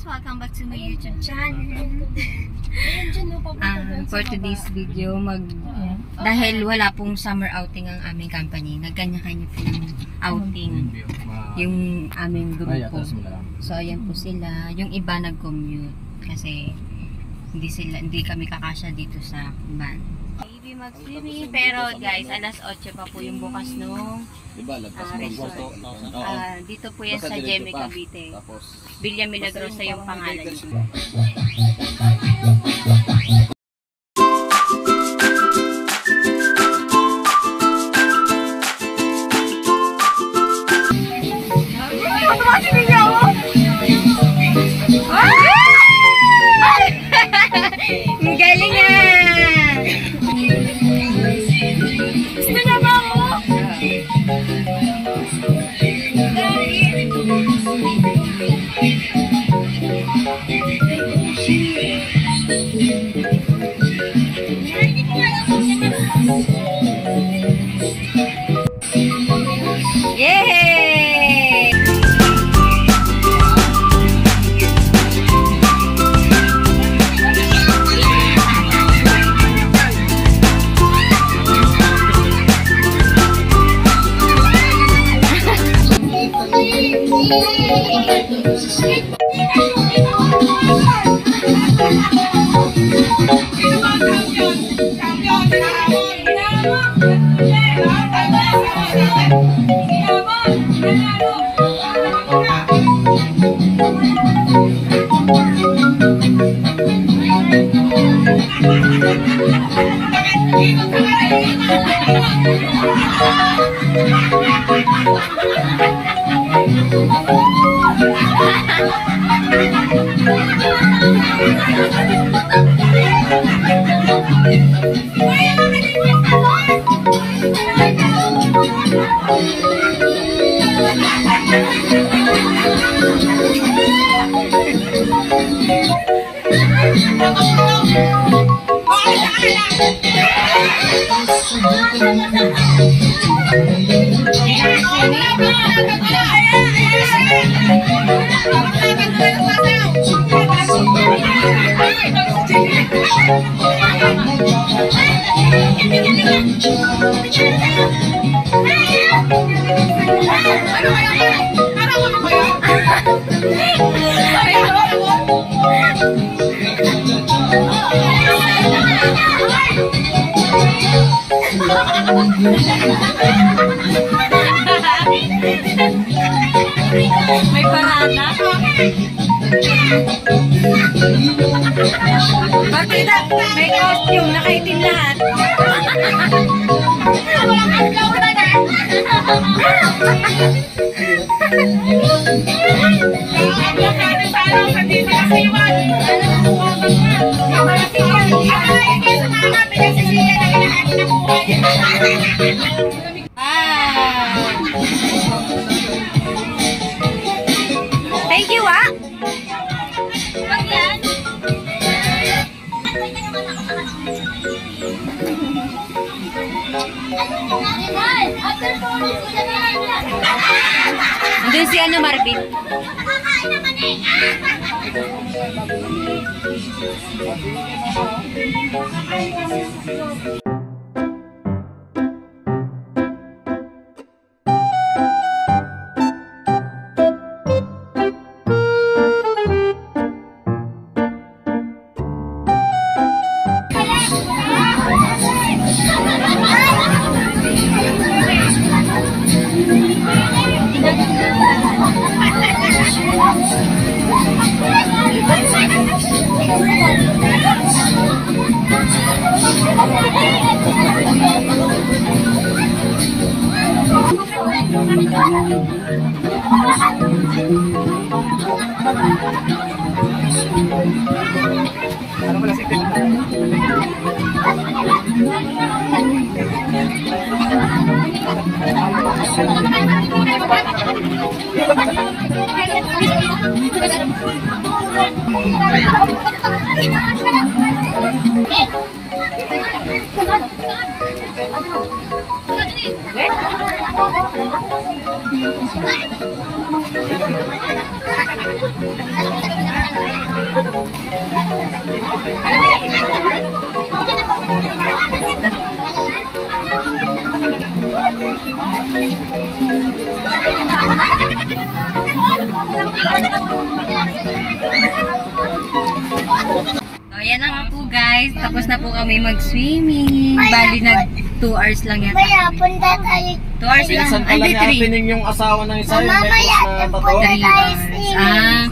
guys! Welcome back to my YouTube channel. For today's video, dahil wala pong summer outing ang aming company, nagkanya-kanya po ng outing yung aming grupo. So ayan po sila. Yung iba nag-commute kasi hindi kami kakasya dito sa van. Maybe mag-swimming, pero guys, alas 8 pa po yung bukas nung resort. Dito po yan sa Jeme, Cavite. Villa Milagrosa yung pangalan niya. Galing nga! Gusto na ba mo? Yay! May parada. Partida, may costume, nakaitim lahat. Thank you, ah! Andun si Marvin. So, ayan na nga po guys. Tapos na po kami mag-swimming. Bali nag 2 hours lang yata. Maya, punta tayo. 2 hours lang. Pinsan pala ni Ate Ning yung asawa ng isa. Yung may Mamaya, post na tato. punta 3 tayo hours. swimming.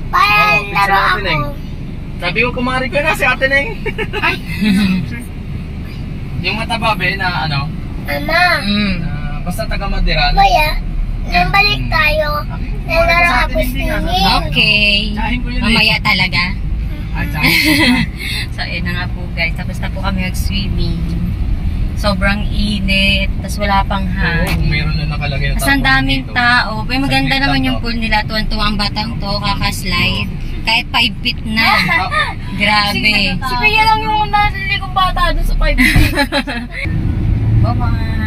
Para picture laro Ate ako. Ning. Sabi ko kumari ko na si Ate Ning. Yung mataba be na ano, Mama, basta taga Madiran. Maya, nabalik tayo. Nalaro ako swimming. Okay. Tsahin ko yun Mamaya talaga. Tsahin. So, ayun na nga po guys. Tapos na po kami mag-swimming. Sobrang init. Tapos wala pang Oo, hangin. meron na nakalagay na Tapos ang daming dito. tao. Pero maganda Sa naman gitna yung to. pool nila. Tuwan-tuwa ang batang to. Kakaslide. Kahit 5 feet na. Grabe. Si Pia lang yung naliligong bata doon sa 5 feet. Bye-bye.